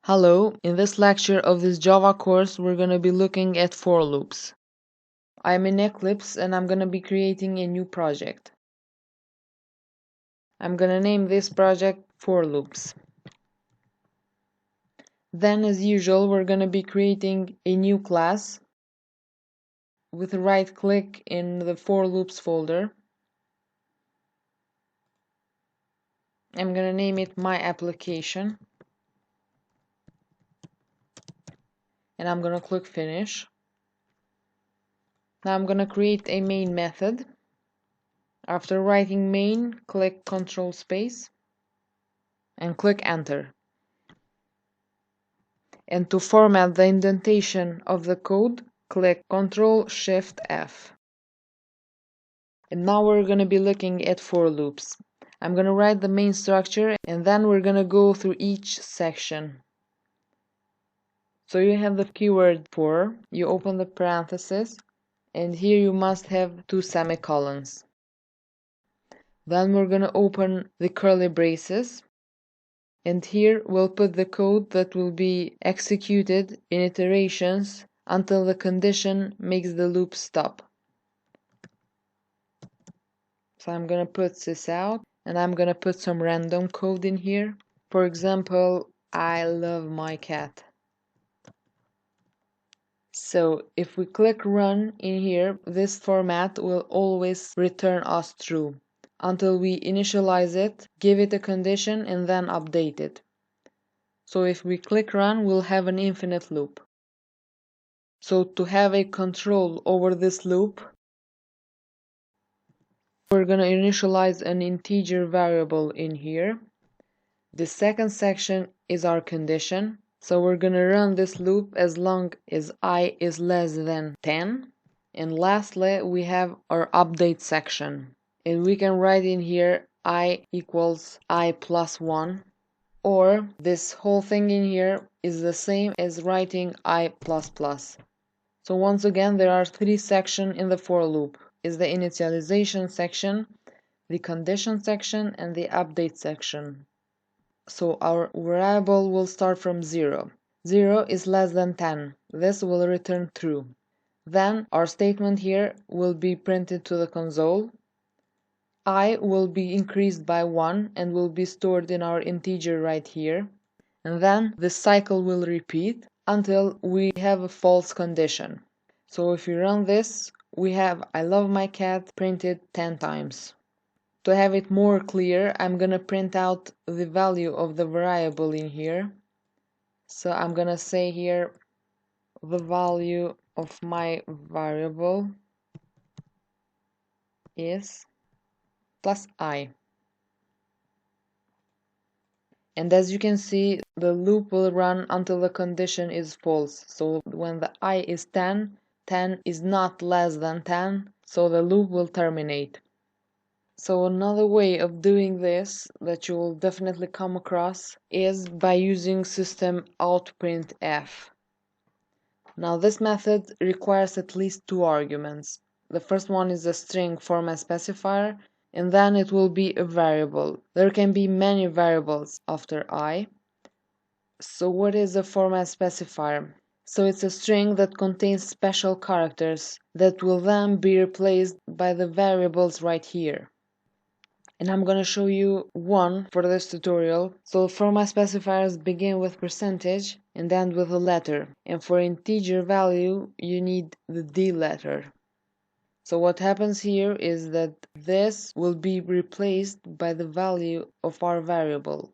Hello, in this lecture of this Java course, we're going to be looking at for loops. I'm in Eclipse and I'm going to be creating a new project. I'm going to name this project for loops. Then, as usual, we're going to be creating a new class with a right click in the for loops folder. I'm going to name it my application. And I'm going to click finish. Now I'm going to create a main method. After writing main, click Ctrl space and click enter. And to format the indentation of the code, click Ctrl-Shift-F. And now we're going to be looking at for loops. I'm going to write the main structure and then we're going to go through each section. So you have the keyword for, you open the parenthesis, and here you must have 2 semicolons. Then we're going to open the curly braces, and here we'll put the code that will be executed in iterations until the condition makes the loop stop. So I'm gonna put this out and I'm gonna put some random code in here. For example, I love my cat. So if we click run in here, this format will always return us true until we initialize it, give it a condition, and then update it. So if we click run, we'll have an infinite loop. So to have a control over this loop, we're going to initialize an integer variable in here. The second section is our condition. So we're going to run this loop as long as I is less than 10. And lastly, we have our update section. And we can write in here I equals I plus 1. Or this whole thing in here is the same as writing I plus plus. So once again, there are 3 sections in the for loop. Is the initialization section, the condition section, and the update section. So our variable will start from 0. 0 is less than 10. This will return true. Then our statement here will be printed to the console. I will be increased by 1 and will be stored in our integer right here. And then the cycle will repeat until we have a false condition. So if we run this, we have I love my cat printed 10 times. To have it more clear, I'm gonna print out the value of the variable in here. So I'm gonna say here the value of my variable is plus I. And as you can see, the loop will run until the condition is false. So when the I is 10, 10 is not less than 10, so the loop will terminate. So another way of doing this that you will definitely come across is by using system outprintf. Now this method requires at least 2 arguments. The first one is a string format specifier, and then it will be a variable. There can be many variables after I. So what is a format specifier? So it's a string that contains special characters that will then be replaced by the variables right here. And I'm gonna show you one for this tutorial. So format specifiers begin with percentage and end with a letter. And for integer value, you need the D letter. So what happens here is that this will be replaced by the value of our variable.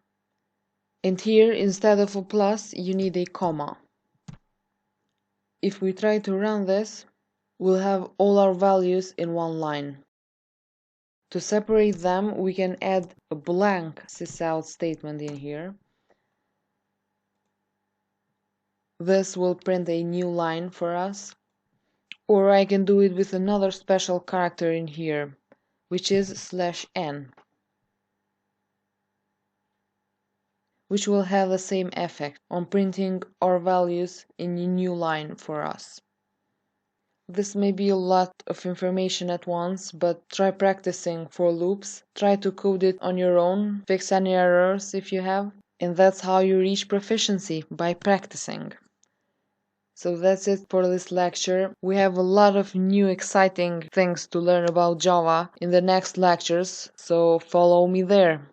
And here, instead of a plus, you need a comma. If we try to run this, we'll have all our values in one line. To separate them, we can add a blank sysout statement in here. This will print a new line for us. Or I can do it with another special character in here, which is /n, which will have the same effect on printing our values in a new line for us. This may be a lot of information at once, but try practicing for loops, try to code it on your own, fix any errors if you have, And that's how you reach proficiency, by practicing. So that's it for this lecture. We have a lot of new exciting things to learn about Java in the next lectures, so follow me there.